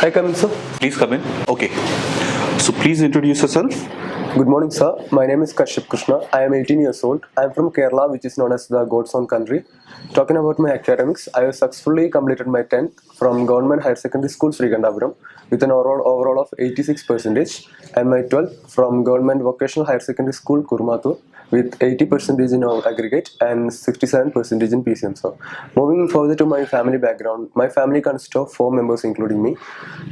I come in, sir. Please come in. Okay. So please introduce yourself. Good morning, sir. My name is Kashyap Krishna. I am 18 years old. I am from Kerala, which is known as the God's own country. Talking about my academics, I have successfully completed my 10th from Government Higher Secondary School, Srikandapuram, with an overall of 86%, and my 12th from Government Vocational Higher Secondary School, Kurmatur, with 80% in aggregate and 67% in PCM. So, moving further to my family background, my family consists of 4 members, including me.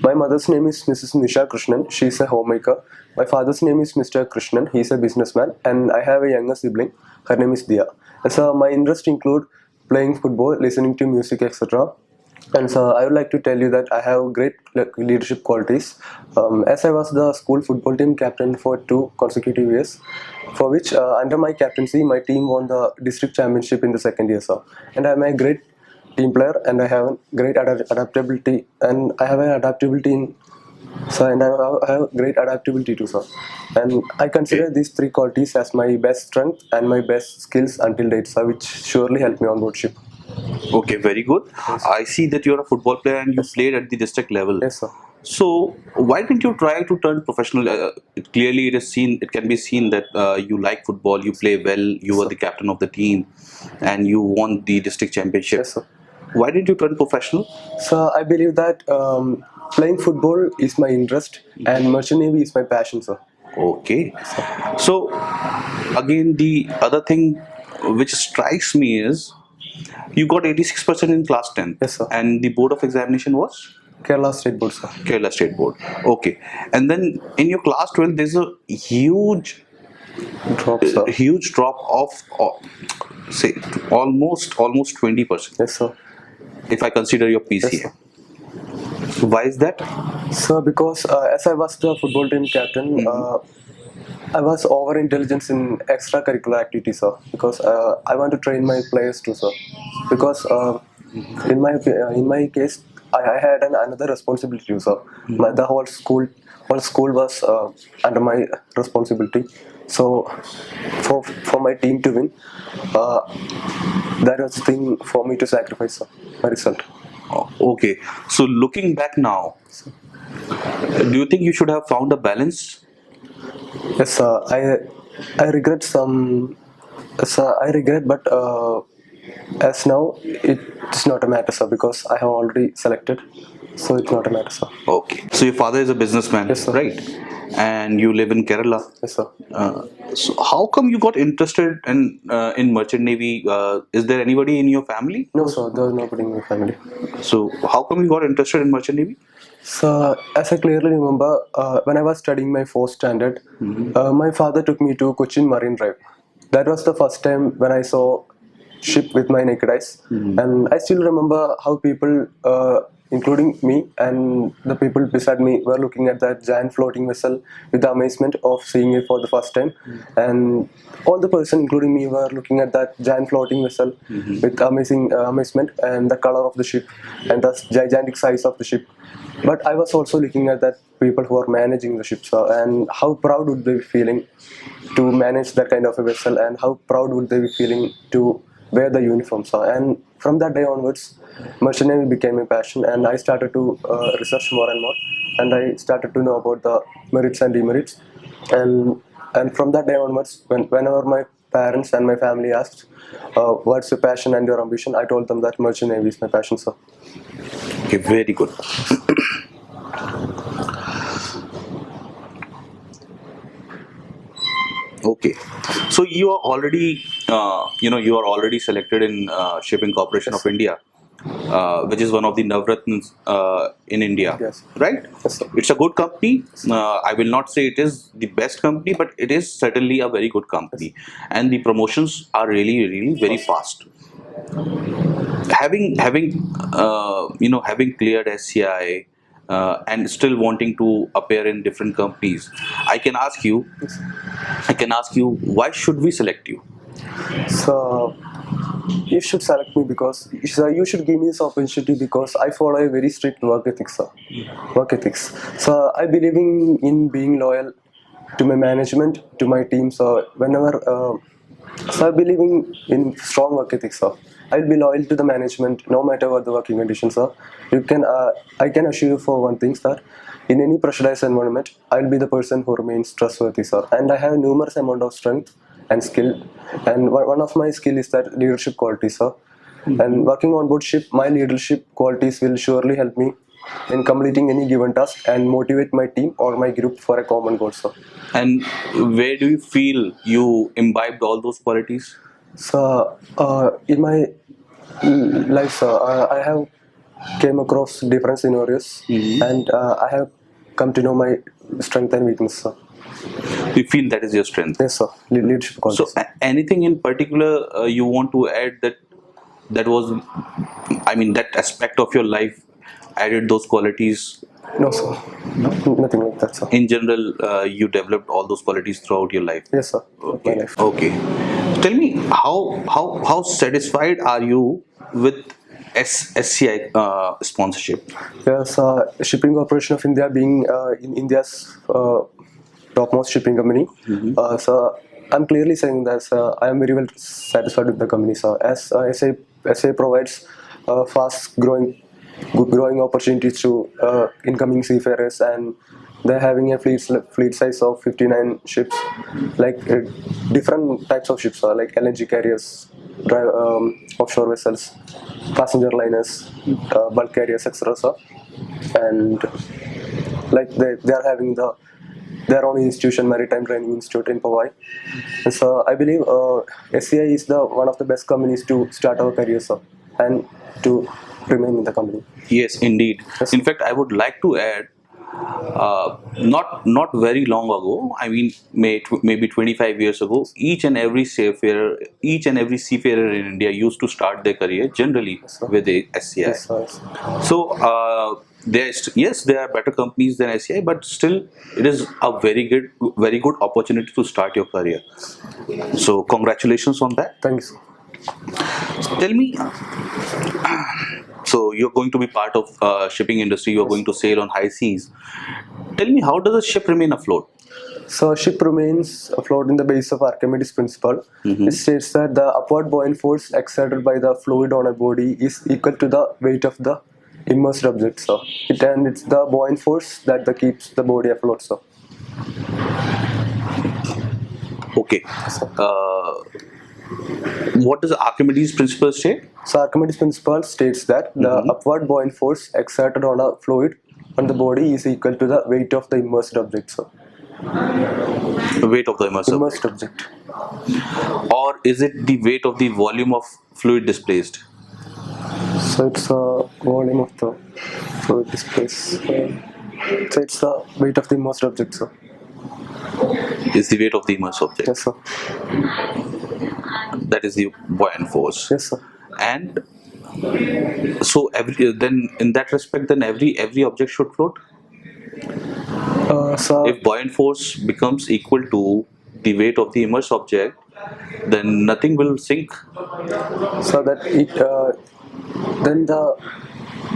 My mother's name is Mrs. Nisha Krishnan. She is a homemaker. My father's name is Mr. Krishnan. He is a businessman, and I have a younger sibling. Her name is Dia. So, my interests include playing football, listening to music, etc. And so I would like to tell you that I have great leadership qualities. As I was the school football team captain for 2 consecutive years, for which under my captaincy, my team won the district championship in the second year, sir. And I am a great team player, and I have great adaptability, and I have an adaptability in. So, and I have great adaptability too, sir. And I consider these 3 qualities as my best strength and my best skills until date, sir, which surely helped me on board ship. Okay, very good. Yes. I see that you're a football player and you played at the district level. Yes, sir. So why didn't you try to turn professional? Clearly, it can be seen that you like football, you play well, you were the captain of the team, and you won the district championship. Yes, sir. Why did you turn professional? So I believe that playing football is my interest and merchant navy is my passion, sir. Okay. So again, the other thing which strikes me is you got 86% in class 10. Yes, sir. And the board of examination was? Kerala State Board, sir. Kerala State Board. Okay. And then in your class 12, there's a huge Drop, sir. huge drop of say almost 20%. Yes, sir. If I consider your Yes, PCA. sir. Why is that? So because as I was the football team captain, I was over intelligence in extracurricular activities, sir. Because I want to train my players too, sir. Because in my case, I had another responsibility too, sir. The whole school was under my responsibility. So for my team to win, that was the thing for me to sacrifice, sir. My result. Okay. So looking back now, do you think you should have found a balance? Yes, sir. I regret some. Sir, I regret, but as now it's not a matter, sir, because I have already selected, so it's not a matter, sir. Okay. So your father is a businessman, Yes, sir. right? And you live in Kerala. Yes, sir. So how come you got interested in merchant navy? Is there anybody in your family? No, sir. There was nobody in my family. So how come you got interested in merchant navy? So, as I clearly remember, when I was studying my 4th standard, my father took me to Cochin Marine Drive. That was the first time when I saw ship with my naked eyes, and I still remember how people, including me and the people beside me, were looking at that giant floating vessel with the amazement of seeing it for the first time, and all the person, including me, were looking at that giant floating vessel with amazement and the color of the ship and the gigantic size of the ship. But I was also looking at that people who are managing the ships, and how proud would they be feeling to manage that kind of a vessel, and how proud would they be feeling to wear the uniforms. And from that day onwards, merchant navy became a passion, and I started to research more and more, and I started to know about the merits and demerits. And from that day onwards, whenever my parents and my family asked, "What's your passion and your ambition?" I told them that merchant navy is my passion, sir. Okay, very good. Okay, so you are already, you are already selected in Shipping Corporation of India, which is one of the Navratnas in India, Yes. right? Yes, sir. It's a good company. I will not say it is the best company, but it is certainly a very good company, and the promotions are really very fast. Having cleared SCI and still wanting to appear in different companies, I can ask you, why should we select you? So you should select me because you should give me this opportunity because I follow a very strict work ethics, sir. Work ethics. So I believe in being loyal to my management, to my team. So whenever So I believe in strong work ethics, sir. I'll be loyal to the management no matter what the working conditions are. I can assure you for one thing, sir. In any pressurized environment, I'll be the person who remains trustworthy, sir. And I have numerous amount of strength and skill. And one of my skill is that leadership quality, sir. And working on board ship, my leadership qualities will surely help me in completing any given task and motivate my team or my group for a common goal, sir. And where do you feel you imbibed all those qualities? So, in my life, sir, I have came across different scenarios, and I have come to know my strength and weakness, sir. You feel that is your strength. Yes, sir. Leadership So, qualities. anything in particular you want to add that was, I mean, that aspect of your life added those qualities? No, sir. Nothing like that, sir. In general, you developed all those qualities throughout your life. Yes, sir. My Okay. life. Okay. Tell me, how satisfied are you with SCI sponsorship? Yes, Shipping Corporation of India being in India's topmost shipping company. So I'm clearly saying that I am very well satisfied with the company, sir. As SA provides fast growing, good growing opportunities to incoming seafarers, and they're having a fleet size of 59 ships, like different types of ships, like LNG carriers, offshore vessels, passenger liners, bulk carriers, etc. Sir. And like they are having their own institution, Maritime Training Institute in Powai. And so I believe SCI is the one of the best companies to start our career, sir, and to remain in the company. Yes, indeed. Yes. In fact, I would like to add, not very long ago. I mean, maybe 25 years ago, each and every seafarer in India used to start their career generally sir. with a SCI. Yes, sir. Yes. So yes, there are better companies than SCI, but still, it is a very good opportunity to start your career. So congratulations on that. Thank you, sir. Tell me, so you're going to be part of shipping industry. You're going to sail on high seas. Tell me, how does a ship remain afloat? So a ship remains afloat in the base of Archimedes principle. It states that the upward buoyant force exerted by the fluid on a body is equal to the weight of the immersed object. So it's the buoyant force that keeps the body afloat. So Okay. What does Archimedes principle say? So Archimedes principle states that the upward buoyant force exerted on a fluid on the body is equal to the weight of the immersed object. So The weight of the immersed object. or is it the weight of the volume of fluid displaced? So it's a volume of the fluid displaced. So it's the weight of the immersed object. So Is the weight of the immersed object. yes, sir. That is the buoyant force. Yes, sir. And so then in that respect, then every object should float. So If buoyant force becomes equal to the weight of the immersed object, then nothing will sink. so that it then the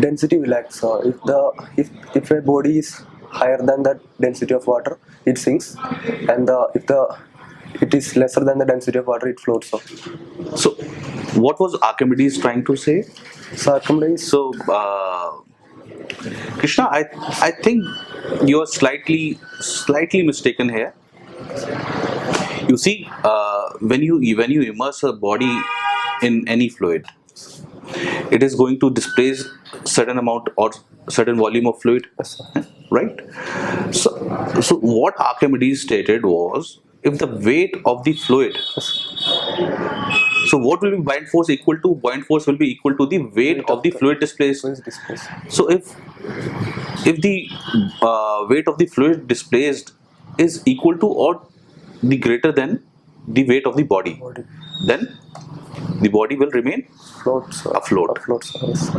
density will act. So if a body is higher than the density of water, it sinks, and if it is lesser than the density of water, it floats. So what was Archimedes trying to say? So Archimedes. So Krishna, I think you are slightly mistaken here. You see, when you immerse a body in any fluid, it is going to displace certain amount or certain volume of fluid, right? So what Archimedes stated was, if the weight of the fluid, so what will be buoyant force equal to? Buoyant force will be equal to the weight of the fluid displaced. So if the weight of the fluid displaced is equal to or the greater than the weight of the body, then the body will remain afloat. Yes.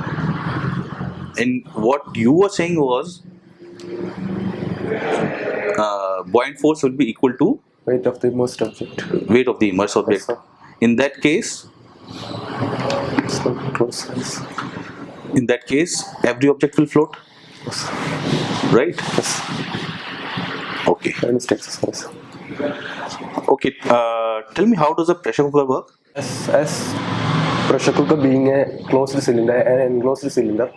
And what you were saying was, buoyant force will be equal to Weight of the immersed object. weight of the immersed object. sir. In that case, So close. Yes. every object will float, right? Yes. Okay. My mistake, sir. Yes. Okay, tell me, how does a pressure cooker work? As pressure cooker being a closed cylinder and enclosed cylinder,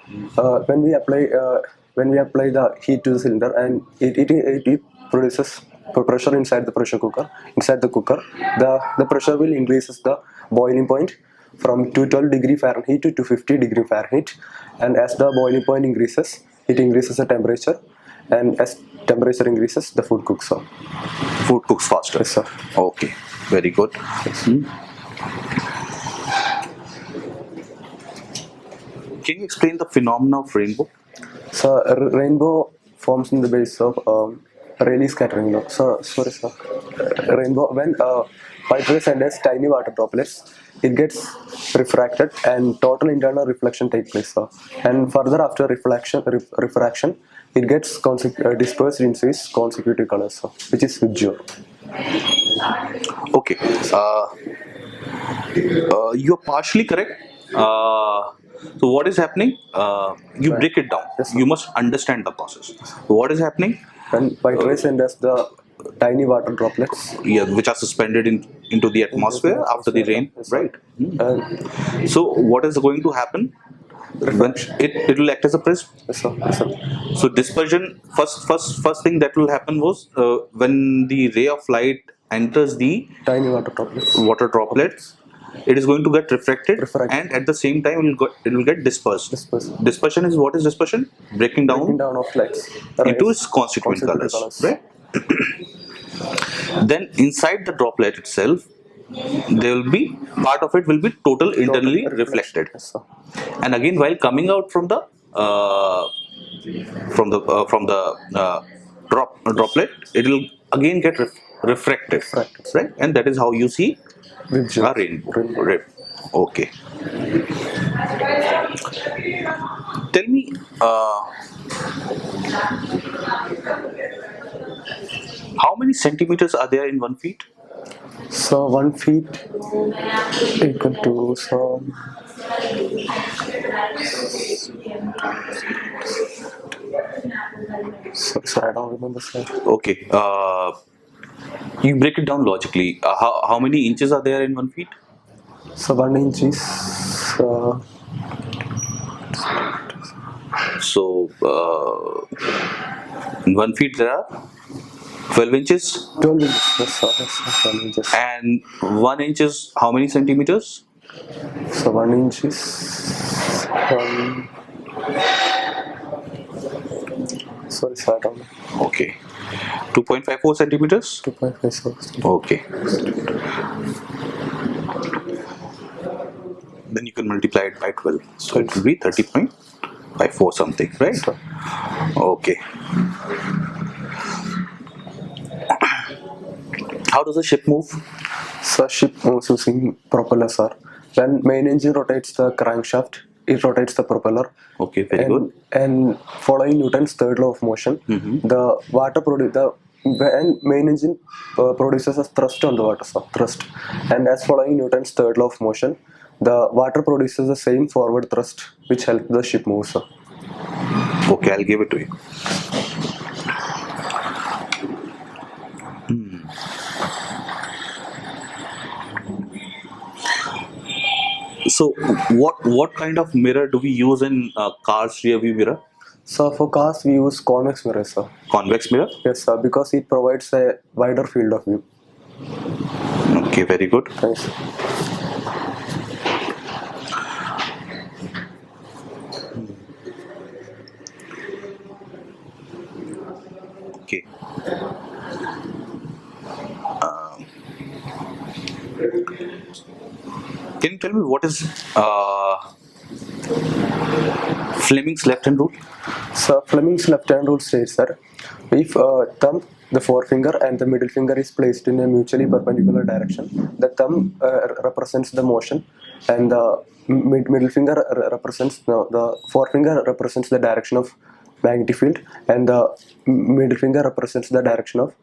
when we apply the heat to the cylinder, and it produces pressure inside the pressure cooker, inside the cooker, the pressure will increases the boiling point from 212 degree Fahrenheit to 250 degree Fahrenheit, and as the boiling point increases, it increases the temperature, and as temperature increases, the food cooks. So, Food cooks faster. yes, sir. Okay, very good. Can you explain the phenomena of rainbow? So rainbow forms in the base of Rayleigh scattering law. So sorry, sir. Rainbow, when white rays enters tiny water droplets, it gets refracted and total internal reflection takes place. So, and further after refraction, it gets dispersed into its consecutive colors, so, which is visual. Okay, you're partially correct. So what is happening? You break it down. Yes, sir. You must understand the process. So what is happening? When white rays enters the tiny water droplets, Yeah, which are suspended into the atmosphere after the rain, yes, sir. right? And So what is going to happen? When it will act as a prism. yes, sir. Yes, sir. So dispersion. First thing that will happen was when the ray of light enters the Tiny water droplets. water droplets, it is going to get refracted, Refracted. and at the same time it will get dispersed. Dispersed. Dispersion is, what is dispersion? Breaking down Breaking down of lights. into Rays. its constituent Consecutive colors, right? Then inside the droplet itself, there will be part of it will be total internally reflected, Yes, sir. and again while coming out from the uh, droplet, it will again get refracted, Refracted. right? And that is how you see Visual. a rainbow. Rainbow. Right. Okay. Tell me, how many centimeters are there in 1 feet? So 1 feet equal to so I don't remember, sir. Okay. You break it down logically. How many inches are there in 1 feet? So 1 inch is So in 1 feet there are 12 inches, 12 inches. Yes, sir. Yes, sir. 12 inches. and 1 inch is how many centimeters? So 1 inch is sorry, sir. I don't know. Okay. 2.54 centimeters. 2.5. So Okay. Then you can multiply it by 12. So it will be 30.54 something, right? sir. Okay. How does a ship move? So ship moves using propeller, sir. When main engine rotates the crankshaft, it rotates the propeller. Okay, very good. And following Newton's third law of motion, the when main engine produces a thrust on the water, so thrust, and as following Newton's third law of motion, the water produces the same forward thrust which helps the ship move, sir. Okay, I'll give it to you. So, what kind of mirror do we use in cars' rear view mirror? So for cars we use convex mirror, sir. Convex mirror. Yes, sir, because it provides a wider field of view. Okay, very good. Thanks. Okay. Can you tell me what is Fleming's left-hand rule? So Fleming's left-hand rule states that if thumb, the forefinger, and the middle finger is placed in a mutually perpendicular direction, the thumb represents the motion, and the middle finger represents the forefinger represents the direction of magnetic field, and the middle finger represents the direction of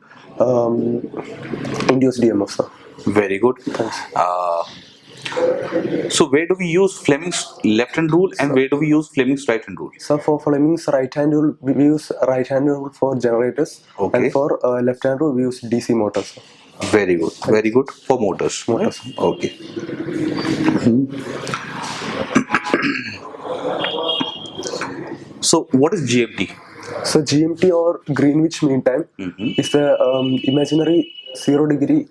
induced EMF. Sir. Very good. Thanks. So where do we use Fleming's left hand rule and where do we use Fleming's right hand rule? So for Fleming's right hand rule, we use right hand rule for generators, Okay. and for left hand rule we use DC motors. Very good. Very good for motors. Motors. Right? Okay. So what is GMT? So GMT or Greenwich Mean Time is the imaginary 0 degree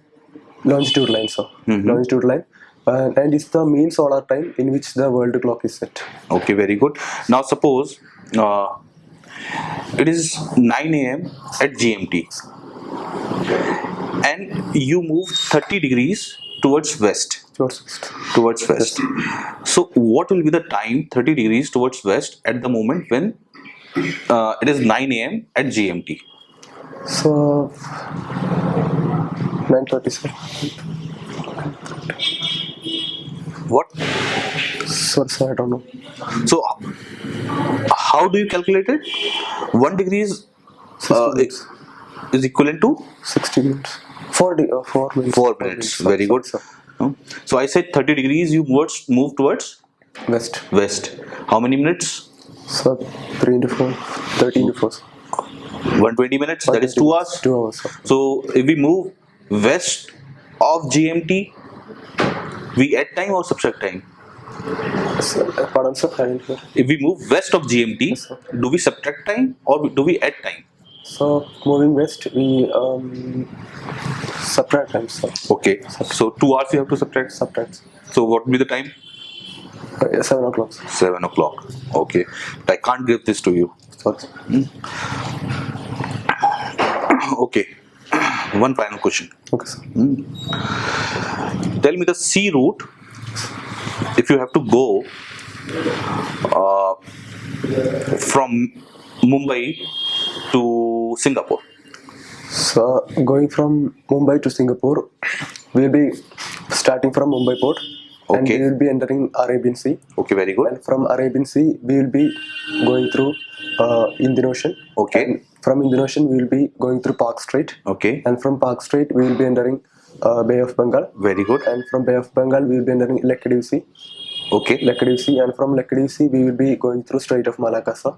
longitude line, sir. Longitude line, and it's the mean solar time in which the world clock is set. Okay, very good. Now suppose it is 9 a.m. at GMT and you move 30 degrees towards west. Towards west. So what will be the time 30 degrees towards west at the moment when it is 9 a.m. at GMT? So 9:30, sir. What? Sorry, sir, I don't know. So how do you calculate it? 1 degree is 60 minutes. is equivalent to 60 minutes. 4 minutes. 4 minutes. Very good. Sir. So I said 30 degrees you move towards West. west. How many minutes? So 3 into 4, 13 into 4. 120 minutes. That is 2 hours. 2 hours, sir. So if we move west of GMT, we add time or subtract time? Pardon, sir? I didn't hear. If we move west of GMT, Yes, sir. do we subtract time or do we add time? So moving west, we subtract time, sir. Okay. So 2 hours you have to subtract. Subtract. So what will be the time? 7 o'clock. 7 o'clock. Okay. I can't give this to you. Sorry. Okay. One final question. Okay, sir. Tell me the sea route if you have to go from Mumbai to Singapore. So going from Mumbai to Singapore, we'll be starting from Mumbai port, and Okay. we will be entering Arabian Sea. Okay, very good. And from Arabian Sea, we will be going through Indian Ocean. Okay. And from Indian Ocean, we will be going through Park Strait. Okay, And from Park Strait, we will be entering Bay of Bengal. very good. And from Bay of Bengal, we will be entering Laccadive Sea. Okay. Laccadive Sea, and from Laccadive Sea, we will be going through Strait of Malacca, sir.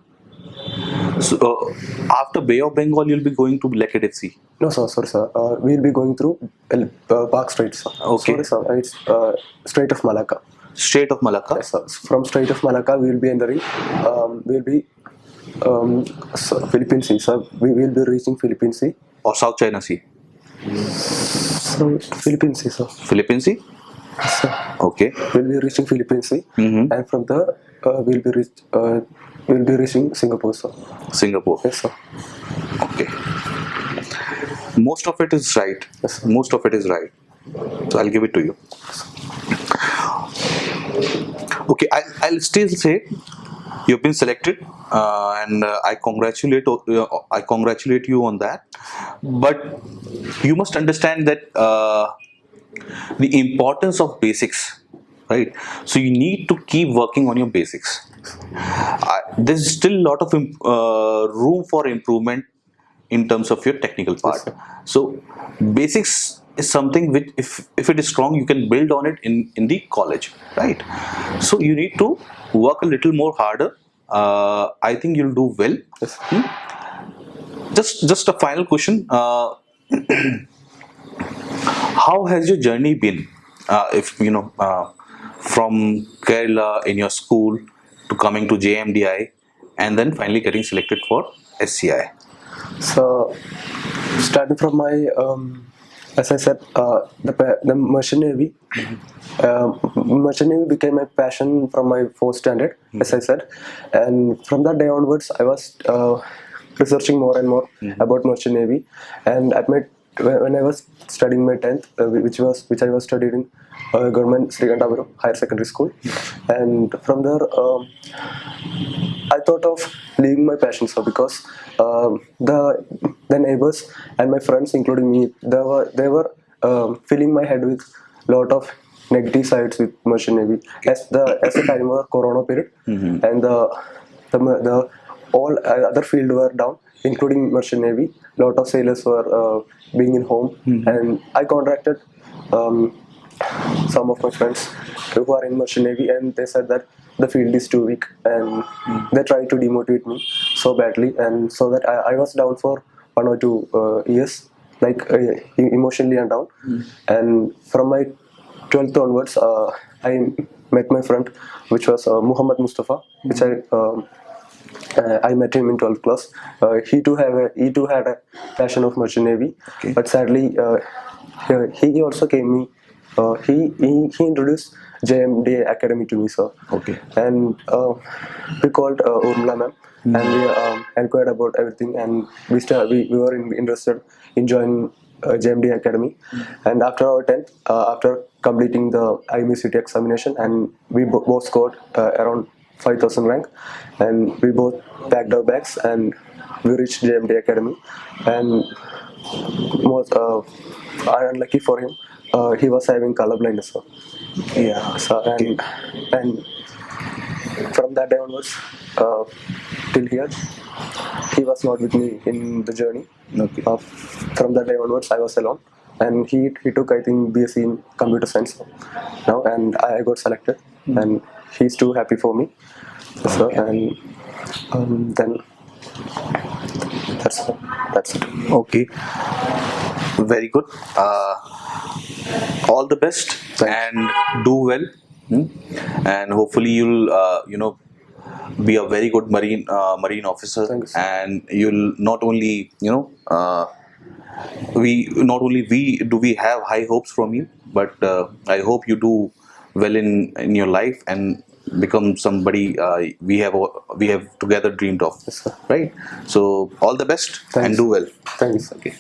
So after Bay of Bengal, you'll be going to Laccadive Sea. No, sir, sorry, sir. We will be going through Park Strait, sir. Okay. Sorry, sir. It's Strait of Malacca. Strait of Malacca. Yes, sir. From Strait of Malacca, we will be entering. We will be Philippine Sea, sir. We will be reaching Philippine Sea. Or South China Sea. So Philippine Sea, sir. Philippine Sea. Yes, sir. Okay. We'll be reaching Philippine Sea, and from there, we'll be reaching Singapore, sir. Singapore. Yes, sir. Okay. Most of it is right. Yes, sir. Most of it is right. So I'll give it to you. Okay, I'll still say you've been selected, and I congratulate you on that. But you must understand that the importance of basics, right? So you need to keep working on your basics. There's still a lot of room for improvement in terms of your technical part. sir. So basics is something which if it is strong, you can build on it in the college, right? So you need to work a little more harder. I think you'll do well. Yes. Just a final question. How has your journey been? If you know, from Kerala in your school to coming to JMDI and then finally getting selected for SCI. So, starting from my, as I said, the Merchant Navy. Merchant Navy became my passion from my 4th standard, as I said, and from that day onwards, I was researching more and more about Merchant Navy, and when I was studying my 10th, which I was studying in government Srikantapuram Higher Secondary School, and from there I thought of leaving my passion, so because the neighbors and my friends, including me, they were filling my head with lot of negative sides with Merchant Navy as the time was Corona period, and the all other field were down, including Merchant Navy. Lot of sailors were being in home, and I contracted some of my friends who are in Merchant Navy, and they said that the field is too weak, and they tried to demotivate me so badly, and so that I was down for 1 or 2 years, like emotionally and down. And from my 12th onwards, I met my friend, which was Muhammad Mustafa, which I met him in 12th class. He too had a passion of Merchant Navy, Okay. but sadly, he also came me. He introduced JMD Academy to me, sir. Okay. And we called Urmila ma'am, and we inquired about everything, and we were interested in joining JMD Academy. And after our 10th, after completing the IME city examination, and we both scored around 5,000 rank, and we both packed our bags and we reached JMD Academy. And most unlucky for him, he was having color blindness. So, Yeah. so and from that day onwards, till here, he was not with me in the journey. Okay. From that day onwards, I was alone, and he took, I think, BSc in computer science now, and I got selected, and he's too happy for me. So, and then that's it. Okay. Very good. All the best and do well. And hopefully you'll be a very good marine officer. Thanks. And you'll not only we have high hopes from you, but I hope you do well in your life and become somebody we have together dreamed of. Yes, sir. Right. So all the best and Thanks. do well. Thanks. Okay.